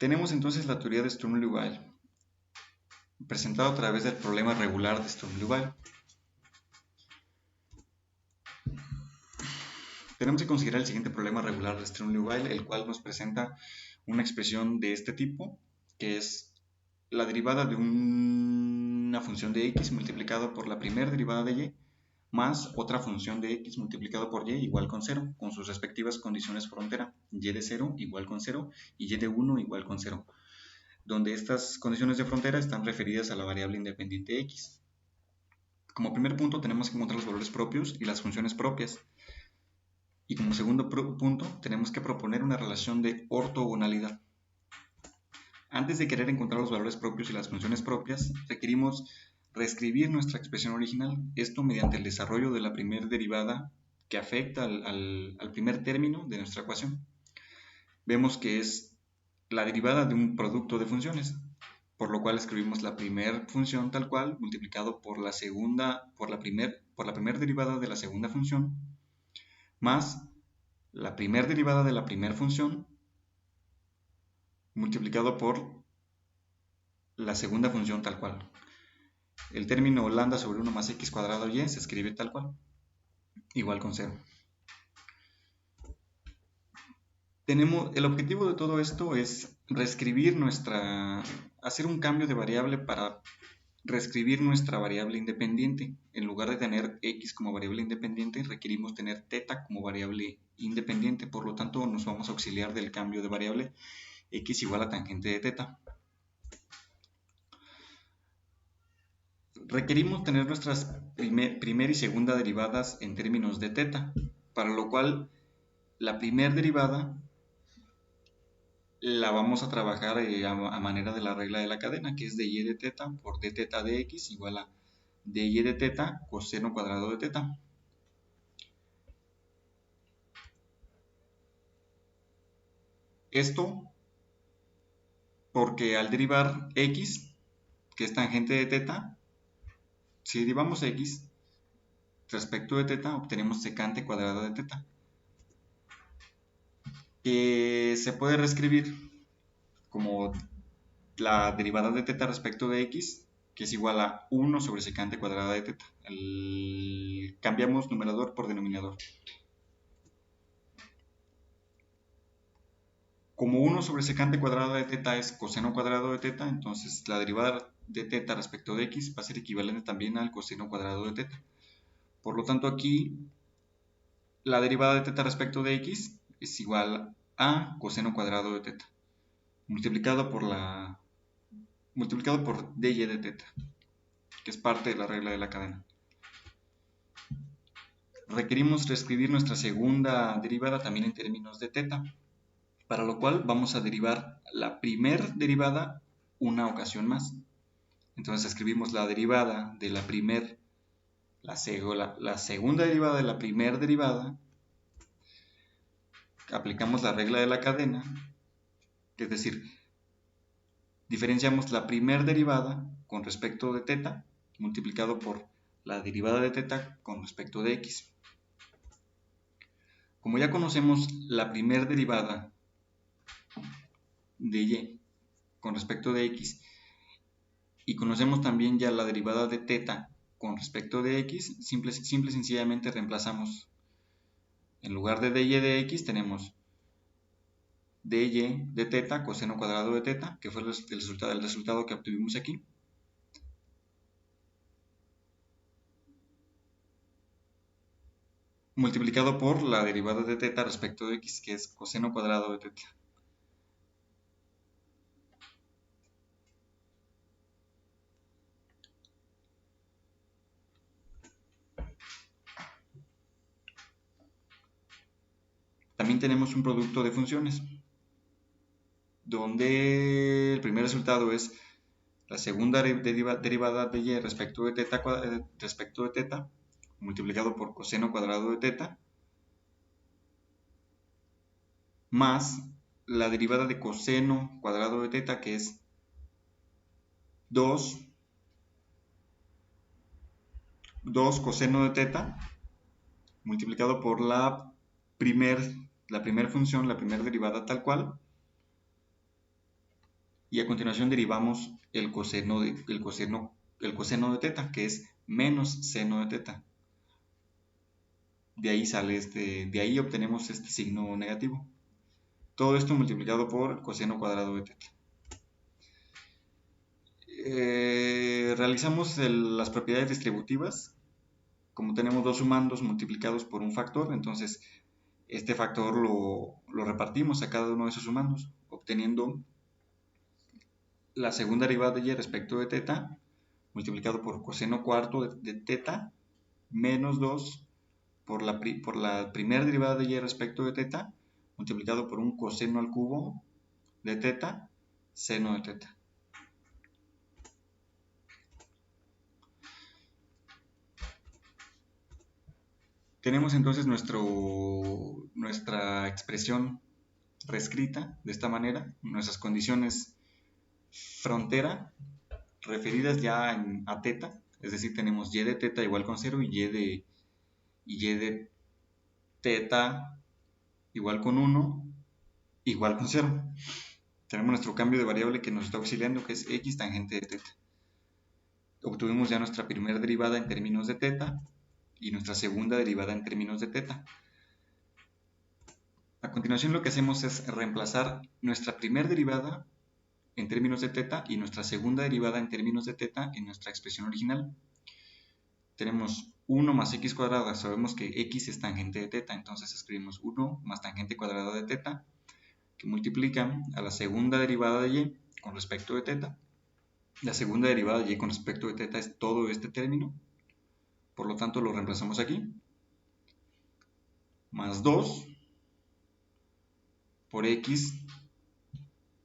Tenemos entonces la teoría de Sturm-Liouville, presentado a través del problema regular de Sturm-Liouville. Tenemos que considerar el siguiente problema regular de Sturm-Liouville, el cual nos presenta una expresión de este tipo, que es la derivada de una función de x multiplicado por la primera derivada de y, más otra función de x multiplicado por y igual con 0, con sus respectivas condiciones frontera, y de 0 igual con 0 y y de 1 igual con 0, donde estas condiciones de frontera están referidas a la variable independiente x. Como primer punto tenemos que encontrar los valores propios y las funciones propias. Y como segundo punto tenemos que proponer una relación de ortogonalidad. Antes de querer encontrar los valores propios y las funciones propias, requerimos reescribir nuestra expresión original, esto mediante el desarrollo de la primera derivada que afecta al primer término de nuestra ecuación. Vemos que es la derivada de un producto de funciones, por lo cual escribimos la primera función tal cual multiplicado por la primera derivada de la segunda función más la primera derivada de la primera función multiplicado por la segunda función tal cual. El término lambda sobre 1 más x cuadrado y se escribe tal cual, igual con 0. El objetivo de todo esto es hacer un cambio de variable para reescribir nuestra variable independiente. En lugar de tener x como variable independiente, requerimos tener θ como variable independiente, por lo tanto nos vamos a auxiliar del cambio de variable x igual a tangente de θ. Requerimos tener nuestras primera y segunda derivadas en términos de θ, para lo cual la primera derivada la vamos a trabajar a manera de la regla de la cadena, que es dy de θ por dθ de x igual a dy de θ coseno cuadrado de θ. Esto porque al derivar x, que es tangente de θ, si derivamos x respecto de θ, obtenemos secante cuadrada de θ, que se puede reescribir como la derivada de θ respecto de x, que es igual a 1 sobre secante cuadrada de θ. Cambiamos numerador por denominador. Como 1 sobre secante cuadrada de θ es coseno cuadrado de θ, entonces la derivada de θ respecto de x va a ser equivalente también al coseno cuadrado de θ. Por lo tanto, aquí la derivada de θ respecto de x es igual a coseno cuadrado de θ, multiplicado por dy de θ, que es parte de la regla de la cadena. Requerimos reescribir nuestra segunda derivada también en términos de θ, para lo cual vamos a derivar la primera derivada una ocasión más. Entonces escribimos la derivada de la segunda derivada de la primera derivada, aplicamos la regla de la cadena, es decir, diferenciamos la primera derivada con respecto de θ multiplicado por la derivada de θ con respecto de x. Como ya conocemos la primera derivada de y con respecto de x y conocemos también ya la derivada de θ con respecto de x, simple y sencillamente reemplazamos. En lugar de dy de x tenemos dy de θ coseno cuadrado de θ, que fue el resultado que obtuvimos aquí, multiplicado por la derivada de θ respecto de x, que es coseno cuadrado de θ. También tenemos un producto de funciones, donde el primer resultado es la segunda derivada de y respecto de θ multiplicado por coseno cuadrado de θ más la derivada de coseno cuadrado de θ, que es 2 coseno de θ multiplicado por la primera función, la primera derivada tal cual, y a continuación derivamos el coseno de teta, que es menos seno de teta. De ahí obtenemos este signo negativo. Todo esto multiplicado por el coseno cuadrado de teta. Realizamos las propiedades distributivas. Como tenemos dos sumandos multiplicados por un factor, entonces este factor lo repartimos a cada uno de esos sumandos, obteniendo la segunda derivada de y respecto de teta multiplicado por coseno cuarto de teta menos 2 por la primera derivada de y respecto de teta multiplicado por un coseno al cubo de teta seno de teta. Tenemos entonces nuestra expresión reescrita de esta manera, nuestras condiciones frontera referidas ya a teta, es decir, tenemos y de teta igual con 0 y y de teta igual con 1 igual con 0. Tenemos nuestro cambio de variable que nos está auxiliando, que es x tangente de teta. Obtuvimos ya nuestra primera derivada en términos de teta y nuestra segunda derivada en términos de teta. A continuación lo que hacemos es reemplazar nuestra primera derivada en términos de teta y nuestra segunda derivada en términos de teta en nuestra expresión original. Tenemos 1 más x cuadrada, sabemos que x es tangente de teta, entonces escribimos 1 más tangente cuadrada de teta, que multiplica a la segunda derivada de y con respecto de teta. La segunda derivada de y con respecto de teta es todo este término, por lo tanto lo reemplazamos aquí, más 2 por x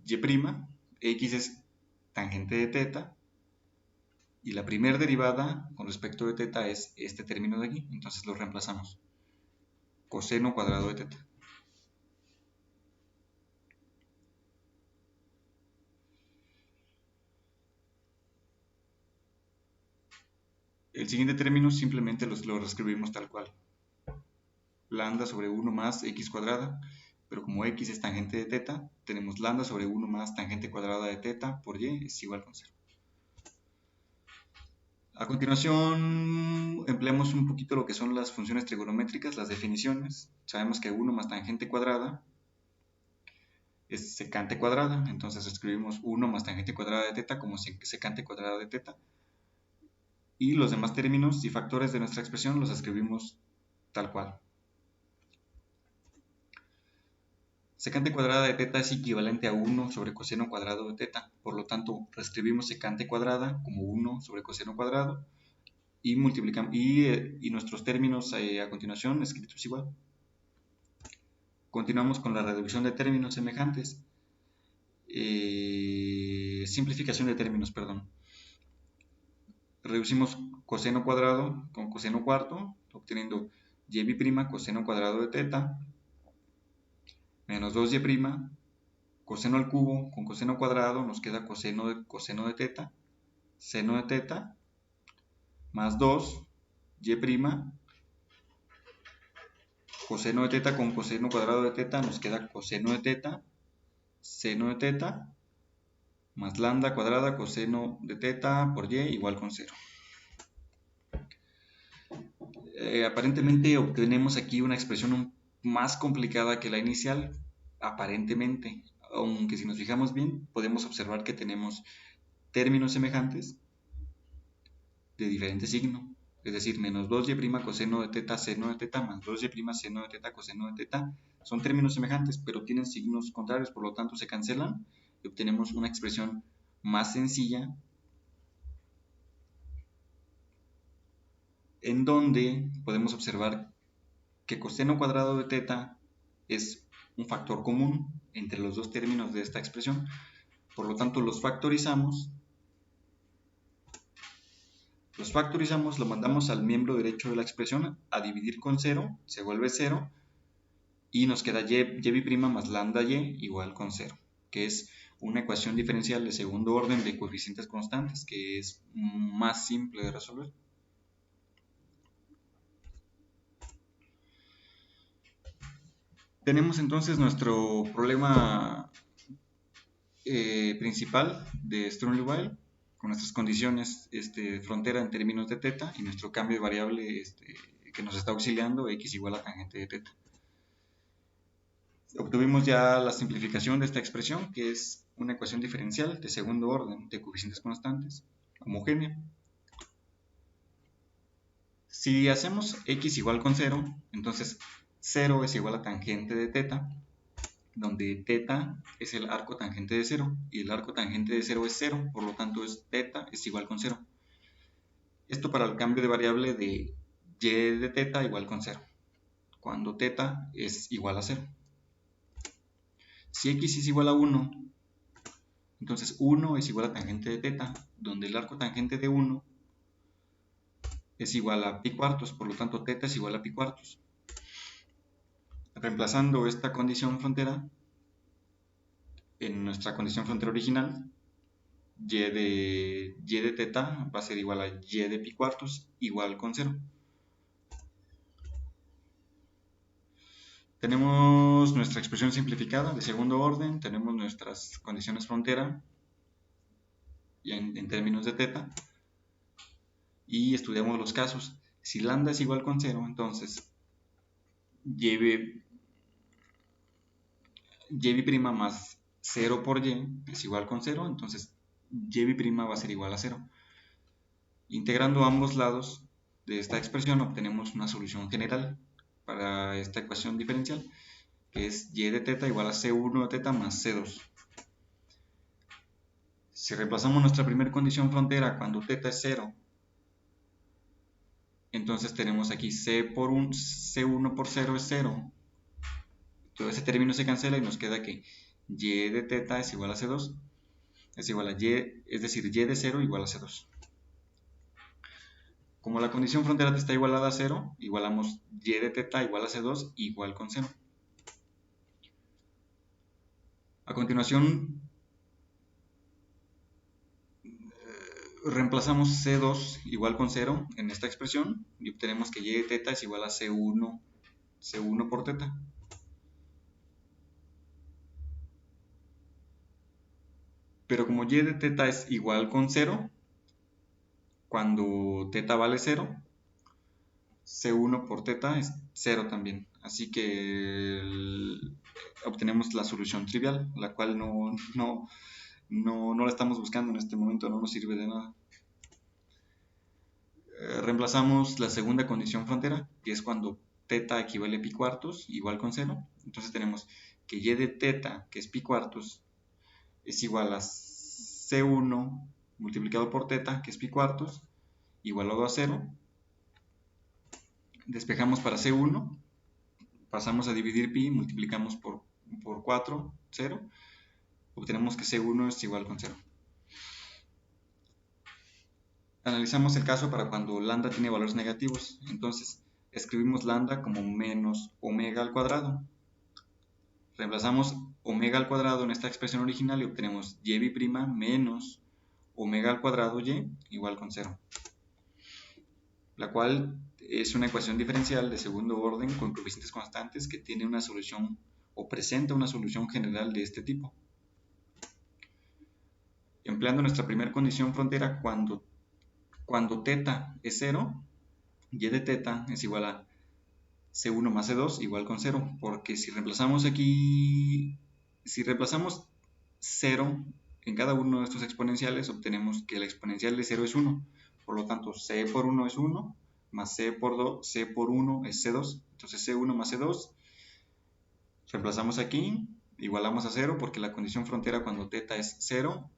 y', x es tangente de teta, y la primera derivada con respecto de teta es este término de aquí, entonces lo reemplazamos, coseno cuadrado de teta. El siguiente término simplemente lo reescribimos tal cual, lambda sobre 1 más x cuadrada, pero como x es tangente de teta, tenemos lambda sobre 1 más tangente cuadrada de teta por y es igual con 0. A continuación empleamos un poquito lo que son las funciones trigonométricas, las definiciones. Sabemos que 1 más tangente cuadrada es secante cuadrada, entonces escribimos 1 más tangente cuadrada de teta como secante cuadrada de teta. Y los demás términos y factores de nuestra expresión los escribimos tal cual. Secante cuadrada de teta es equivalente a 1 sobre coseno cuadrado de teta, por lo tanto reescribimos secante cuadrada como 1 sobre coseno cuadrado y multiplicamos y nuestros términos a continuación escritos igual. Continuamos con la reducción de términos semejantes. Simplificación de términos, perdón. Reducimos coseno cuadrado con coseno cuarto, obteniendo y' coseno cuadrado de teta menos 2y', coseno al cubo con coseno cuadrado nos queda coseno de teta, seno de teta, más 2y', coseno de teta con coseno cuadrado de teta nos queda coseno de teta, seno de teta, más lambda cuadrada coseno de teta por y igual con 0. Aparentemente obtenemos aquí una expresión más complicada que la inicial, aparentemente, aunque si nos fijamos bien podemos observar que tenemos términos semejantes de diferente signo, es decir, menos 2y' coseno de teta seno de teta más 2y' seno de teta coseno de teta son términos semejantes pero tienen signos contrarios, por lo tanto se cancelan y obtenemos una expresión más sencilla en donde podemos observar que coseno cuadrado de teta es un factor común entre los dos términos de esta expresión, por lo tanto los factorizamos, lo mandamos al miembro derecho de la expresión a dividir con 0, se vuelve 0 y nos queda y' más lambda y igual con 0, que es una ecuación diferencial de segundo orden de coeficientes constantes que es más simple de resolver. Tenemos entonces nuestro problema principal de Sturm-Liouville, con nuestras condiciones frontera en términos de θ y nuestro cambio de variable que nos está auxiliando, x igual a tangente de θ. Obtuvimos ya la simplificación de esta expresión, que es una ecuación diferencial de segundo orden de coeficientes constantes, homogénea. Si hacemos x igual con 0, entonces 0 es igual a tangente de θ, donde θ es el arco tangente de 0, y el arco tangente de 0 es 0, por lo tanto θ es igual con 0. Esto para el cambio de variable de y de θ igual con 0, cuando θ es igual a 0. Si x es igual a 1, entonces 1 es igual a tangente de θ, donde el arco tangente de 1 es igual a pi cuartos, por lo tanto θ es igual a pi cuartos. Reemplazando esta condición frontera en nuestra condición frontera original, y de θ va a ser igual a y de pi cuartos igual con 0. Tenemos nuestra expresión simplificada de segundo orden, tenemos nuestras condiciones frontera y en términos de θ, y estudiamos los casos. Si lambda es igual con 0, entonces y' más 0 por y es igual con 0, entonces y' va a ser igual a 0. Integrando ambos lados de esta expresión obtenemos una solución general para esta ecuación diferencial, que es y de θ igual a c1 de θ más c2. Si reemplazamos nuestra primera condición frontera cuando θ es 0, entonces tenemos aquí c1 por 0 es 0. Todo ese término se cancela y nos queda que y de θ es igual a c2, es igual a y, es decir, y de 0 igual a c2. Como la condición frontera está igualada a 0, igualamos y de θ igual a c2 igual con 0. A continuación, reemplazamos c2 igual con 0 en esta expresión y obtenemos que y de θ es igual a c1 por θ. Pero como y de θ es igual con 0, cuando θ vale 0, c1 por θ es 0 también. Así que obtenemos la solución trivial, la cual no la estamos buscando en este momento, no nos sirve de nada. Reemplazamos la segunda condición frontera, que es cuando θ equivale a pi cuartos, igual con 0. Entonces tenemos que y de θ, que es pi cuartos, es igual a c1 multiplicado por θ, que es pi cuartos, igualado a 0. Despejamos para c1, pasamos a dividir pi, multiplicamos por 4, 0. Obtenemos que c1 es igual con 0. Analizamos el caso para cuando lambda tiene valores negativos. Entonces, escribimos lambda como menos omega al cuadrado. Reemplazamos omega al cuadrado en esta expresión original y obtenemos y' menos omega al cuadrado y igual con 0. La cual es una ecuación diferencial de segundo orden con coeficientes constantes que tiene una solución o presenta una solución general de este tipo. Empleando nuestra primera condición frontera, cuando θ es 0, y de θ es igual a c1 más c2 igual con 0, porque si reemplazamos 0 en cada uno de estos exponenciales, obtenemos que la exponencial de 0 es 1, por lo tanto c por 1 es 1, más c por 1 es c2, entonces c1 más c2, reemplazamos aquí, igualamos a 0, porque la condición frontera cuando θ es 0,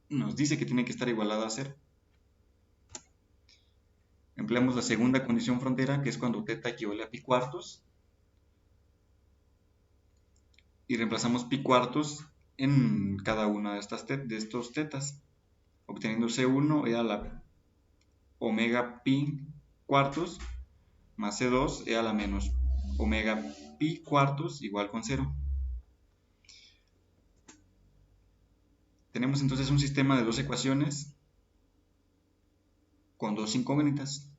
nos dice que tiene que estar igualada a 0. Empleamos la segunda condición frontera, que es cuando θ equivale a pi cuartos, y reemplazamos pi cuartos en cada una de estos tetas, obteniendo c1 a la omega pi cuartos más c2 a la menos omega pi cuartos igual con 0. Tenemos entonces un sistema de dos ecuaciones con dos incógnitas,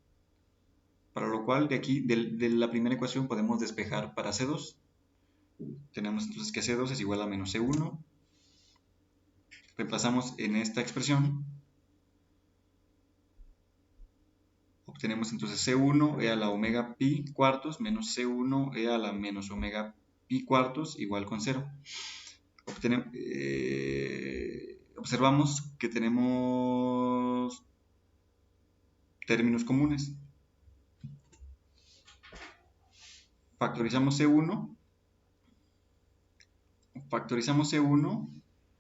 para lo cual de aquí, de la primera ecuación, podemos despejar para c2. Tenemos entonces que c2 es igual a menos c1 Reemplazamos en esta expresión, obtenemos entonces C1 e a la omega pi cuartos menos C1 e a la menos omega pi cuartos igual con 0. Observamos que tenemos términos comunes. Factorizamos C1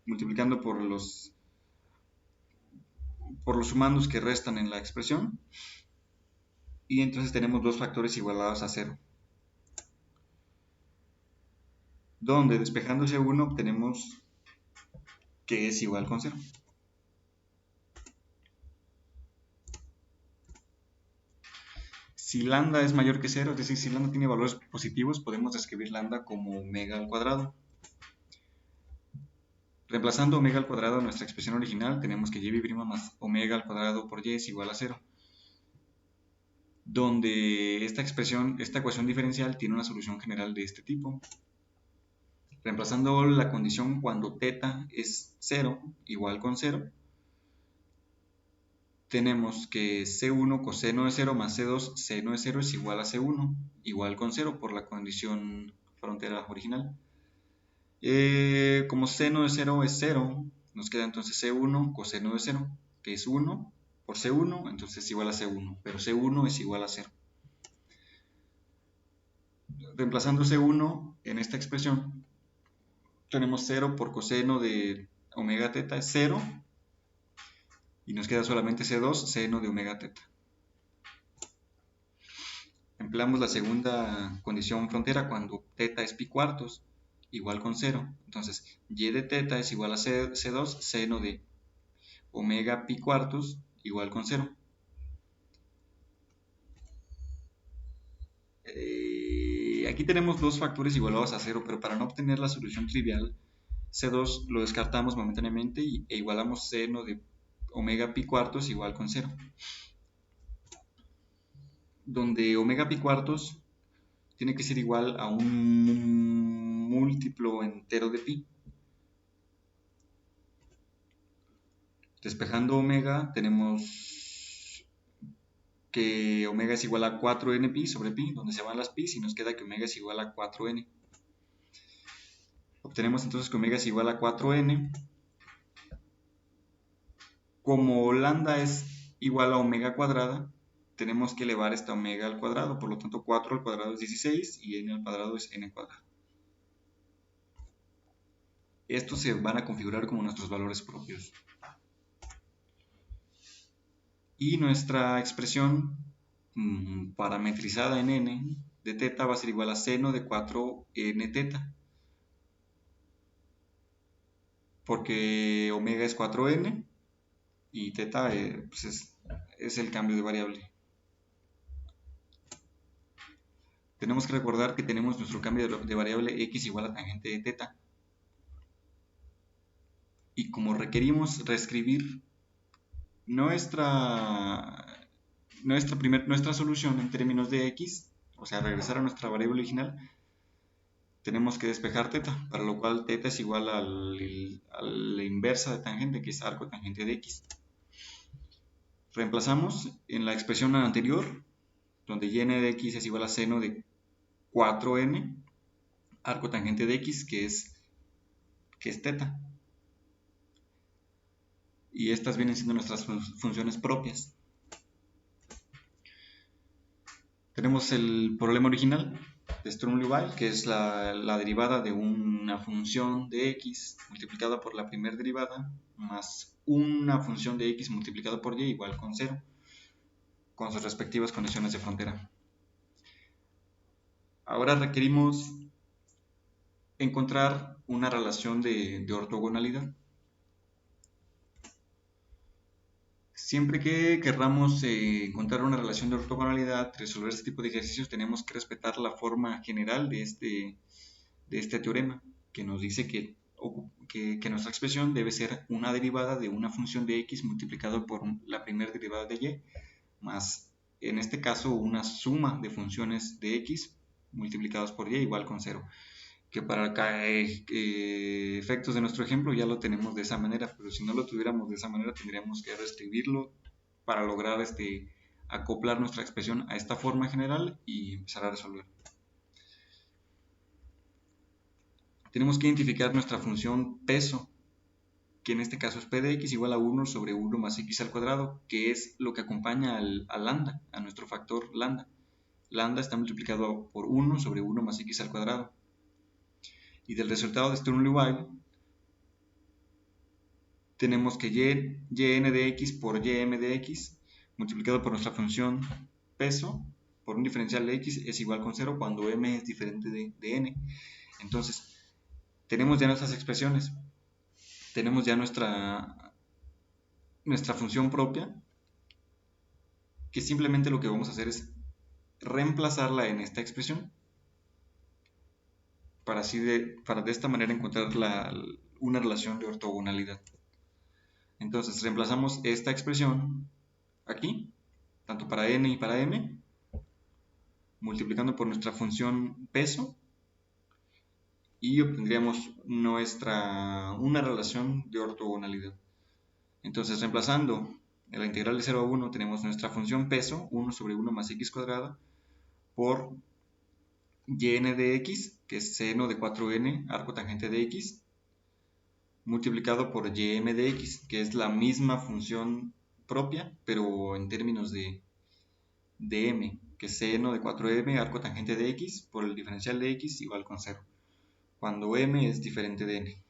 multiplicando por los sumandos que restan en la expresión, y entonces tenemos dos factores igualados a 0, donde despejando C1 obtenemos que es igual con 0. Si lambda es mayor que 0, es decir, si lambda tiene valores positivos, podemos escribir lambda como omega al cuadrado. Reemplazando omega al cuadrado en nuestra expresión original, tenemos que y' más omega al cuadrado por y es igual a 0. Donde esta ecuación diferencial tiene una solución general de este tipo. Reemplazando la condición cuando θ es 0, igual con 0, tenemos que C1 coseno de 0 más C2 seno de 0 es igual a C1, igual con 0 por la condición frontera original. Como seno de 0 es 0, nos queda entonces C1 coseno de 0, que es 1 por C1, entonces es igual a C1, pero C1 es igual a 0. Reemplazando C1 en esta expresión, tenemos 0 por coseno de omega θ es 0, y nos queda solamente C2 seno de omega θ. Empleamos la segunda condición frontera cuando θ es pi cuartos, igual con 0. Entonces, y de θ es igual a C2 seno de omega pi cuartos igual con 0. Aquí tenemos dos factores igualados a 0, pero para no obtener la solución trivial, C2 lo descartamos momentáneamente e igualamos seno de omega pi cuartos igual con 0. Donde omega pi cuartos tiene que ser igual a un múltiplo entero de pi. Despejando omega, tenemos que omega es igual a 4n pi sobre pi, donde se van las pi, y nos queda que omega es igual a 4n. Obtenemos entonces que omega es igual a 4n. Como lambda es igual a omega cuadrada, tenemos que elevar esta omega al cuadrado, por lo tanto 4 al cuadrado es 16 y n al cuadrado es n cuadrado. Estos se van a configurar como nuestros valores propios. Y nuestra expresión parametrizada en n de θ va a ser igual a seno de 4n θ, porque omega es 4n y θ pues es el cambio de variable. Tenemos que recordar que tenemos nuestro cambio de variable x igual a tangente de θ, y como requerimos reescribir nuestra solución en términos de x, o sea, regresar a nuestra variable original, tenemos que despejar θ, para lo cual θ es igual a la inversa de tangente, que es arco tangente de x. Reemplazamos en la expresión anterior, donde y n de x es igual a seno de 4n, arco tangente de x, que es θ. Y estas vienen siendo nuestras funciones propias. Tenemos el problema original de Sturm-Liouville, que es la derivada de una función de x multiplicada por la primera derivada más una función de x multiplicada por y igual con 0, con sus respectivas condiciones de frontera. Ahora requerimos encontrar una relación de ortogonalidad. Siempre que querramos encontrar una relación de ortogonalidad, resolver este tipo de ejercicios, tenemos que respetar la forma general de este teorema, que nos dice que nuestra expresión debe ser una derivada de una función de x multiplicado por la primera derivada de y, más, en este caso, una suma de funciones de x multiplicadas por y igual con 0. que para efectos de nuestro ejemplo ya lo tenemos de esa manera, pero si no lo tuviéramos de esa manera tendríamos que reescribirlo para lograr acoplar nuestra expresión a esta forma general y empezar a resolver. Tenemos que identificar nuestra función peso, que en este caso es p de x igual a 1 sobre 1 más x al cuadrado, que es lo que acompaña al lambda, a nuestro factor lambda. Lambda está multiplicado por 1 sobre 1 más x al cuadrado. Y del resultado de Stirling while tenemos que yn de x por ym de x multiplicado por nuestra función peso por un diferencial de x es igual con 0 cuando m es diferente de n. Entonces, tenemos ya nuestras expresiones, tenemos ya nuestra función propia, que simplemente lo que vamos a hacer es reemplazarla en esta expresión para de esta manera encontrar una relación de ortogonalidad. Entonces reemplazamos esta expresión aquí, tanto para n y para m, multiplicando por nuestra función peso, y obtendríamos una relación de ortogonalidad. Entonces reemplazando en la integral de 0 a 1 tenemos nuestra función peso, 1 sobre 1 más x cuadrada, por yn de x, que es seno de 4n, arco tangente de x, multiplicado por ym de x, que es la misma función propia, pero en términos de m, que es seno de 4m, arco tangente de x, por el diferencial de x igual con 0, cuando m es diferente de n.